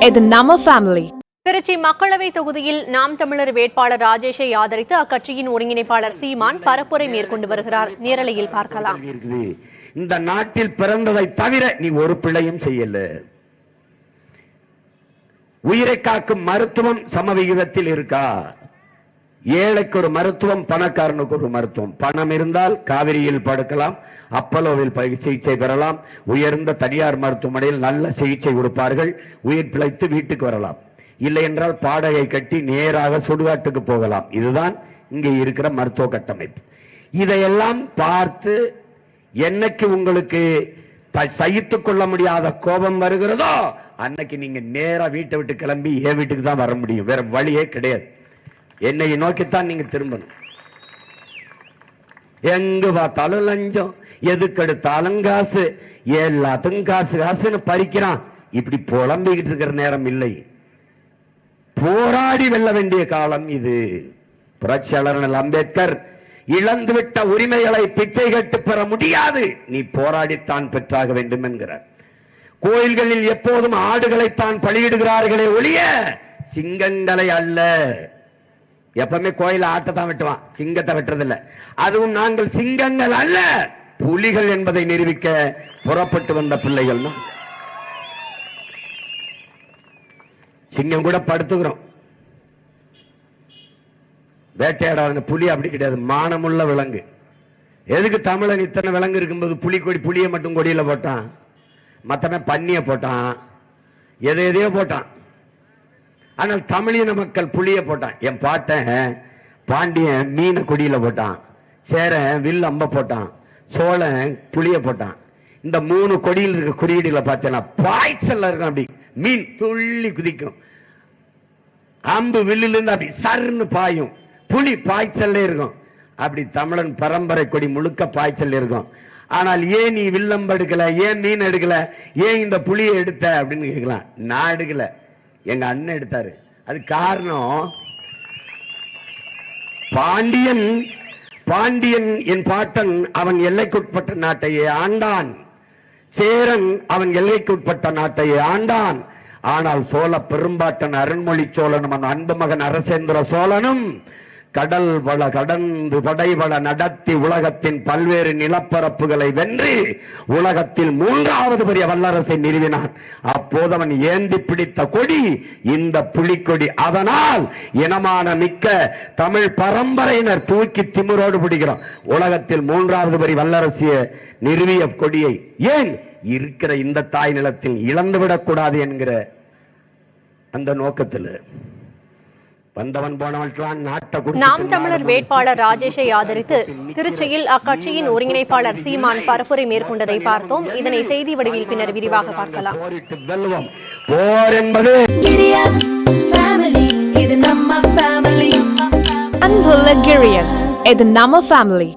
இது நம்ம ஃபேமிலி. திருச்சி மக்களவை தொகுதியில் நாம் தமிழர் வேட்பாளர் ராஜேஷை ஆதரித்து அக்கட்சியின் ஒருங்கிணைப்பாளர் சீமான் பரப்புரை மேற்கொண்டு வருகிறார். நேரலையில் பார்க்கலாம். இந்த நாட்டில் பிறந்ததை தவிர நீ ஒரு பிள்ளையும் செய்யல. உயிரை காக்கும் மருத்துவம் சமவிகிதத்தில் இருக்கா? ஏழைக்கு ஒரு மருத்துவம், பணக்காரனுக்கு ஒரு மருத்துவம். பணம் இருந்தால் காவிரியில் படுக்கலாம், அப்பலோவில் சிகிச்சை பெறலாம், உயர்ந்த தனியார் மருத்துவமனையில் நல்ல சிகிச்சை கொடுப்பார்கள், உயிர் பிழைத்து வீட்டுக்கு வரலாம். இல்லை என்றால் பாடகை கட்டி நேராக சுடுகாட்டுக்கு போகலாம். இதுதான் இங்கே இருக்கிற மருத்துவ கட்டமைப்பு. இதையெல்லாம் பார்த்து என்னைக்கு உங்களுக்கு சகித்துக் கொள்ள முடியாத கோபம் வருகிறதோ அன்னைக்கு நீங்க நேரா வீட்டை விட்டு கிளம்பி என் வீட்டுக்கு தான் வர முடியும். வேற வழியே கிடையாது. என்னை நோக்கித்தான் நீங்க திரும்பணும். எங்கு பார்த்தாலும் லஞ்சம், எதுக்கெடுத்தாலும் காசு, எல்லாத்துக்கும் காசு காசுன்னு பறிக்கிறான். இப்படி புலம்பிக்கிட்டு இருக்கிற நேரம் இல்லை. போராடி வெல்ல வேண்டிய காலம் இது. புரட்சியாளர் அம்பேத்கர் இழந்துவிட்ட உரிமைகளை பிச்சை கட்டு பெற முடியாது, நீ போராடித்தான் பெற்றாக வேண்டும் என்கிறார். கோயில்களில் எப்போதும் ஆடுகளைத்தான் பலியிடுகிறார்களே ஒழிய சிங்கங்களை அல்ல. எப்பவுமே கோயில ஆட்டத்தான் வெட்டுவான், சிங்கத்தை வெட்டுறதில்லை. அதுவும் நாங்கள் சிங்கங்கள் அல்ல, புலிகள் என்பதை நிரூபிக்க புறப்பட்டு வந்த பிள்ளைகள். சிங்கம் கூட படுத்துக்கிறோம், வேட்டையாடாத புலி அப்படி கிடையாது, மானமுள்ள விலங்கு. எதுக்கு தமிழன் இத்தனை விலங்கு இருக்கும்போது புலியை மட்டும் கொடியில போட்டான்? மத்தவன் பன்னிய போட்டான், எதையோ போட்டான். ஆனால் தமிழின மக்கள் புலிய போட்டான். என் பாட்டன் பாண்டியன் மீனை கொடியில போட்டான், சேரன் வில் அம்ப போட்டான், சோழன் புளிய போட்டான். இந்த மூணு கொடியில் இருக்க குறியீடுகளை பார்த்தேன்னா பாய்ச்சல் இருக்கும். அப்படி மீன் துள்ளி குதிக்கும், அம்பு வில்லுல இருந்து அப்படி சர்ன்னு பாயும், புலி பாய்ச்சல்ல இருக்கும். அப்படி தமிழன் பரம்பரை கொடி முழுக்க பாய்ச்சல் இருக்கும். ஆனால் ஏன் நீ வில்லம்பு எடுக்கல, ஏன் மீன் எடுக்கல, ஏன் இந்த புலியை எடுத்த அப்படின்னு கேட்கலாம். நான் எடுக்கல, எங்க அண்ணன் எடுத்தாரு. அது காரணம், பாண்டியன் என் பாட்டன் அவன் எல்லைக்குட்பட்ட நாட்டையே ஆண்டான், சேரன் அவன் எல்லைக்குட்பட்ட நாட்டையே ஆண்டான். ஆனால் சோழ பெரும்பாட்டன் அருண்மொழி சோழனும் அந்த அன்பு மகன் அரசேந்திர சோழனும் கடல் வள கடந்து படைவள நடத்தி உலகத்தின் பல்வேறு நிலப்பரப்புகளை வென்று உலகத்தில் 3வது பெரிய வல்லரசை நிறுவினான். அப்போது அவன் ஏந்தி பிடித்த கொடி இந்த புலிக்கொடி. அதனால் இனமான மிக்க தமிழ் பரம்பரையினர் தூக்கி திமிரோடு பிடிக்கிறோம். உலகத்தில் 3வது பெரிய வல்லரசிய நிறுவிய கொடியை ஏன் இருக்கிற இந்த தாய் நிலத்தில் இழந்துவிடக் கூடாது என்கிற அந்த நோக்கத்தில் வந்தவன் போனவன் நாம் தமிழர் வேட்பாளர் ராஜேஷை ஆதரித்து திருச்சியில் அக்கட்சியின் ஒருங்கிணைப்பாளர் சீமான் பரப்புரை மேற்கொண்டதை பார்த்தோம். இதனை செய்தி வடிவில் பின்னர் விரிவாக பார்க்கலாம். இது நம்ம ஃபேமிலி.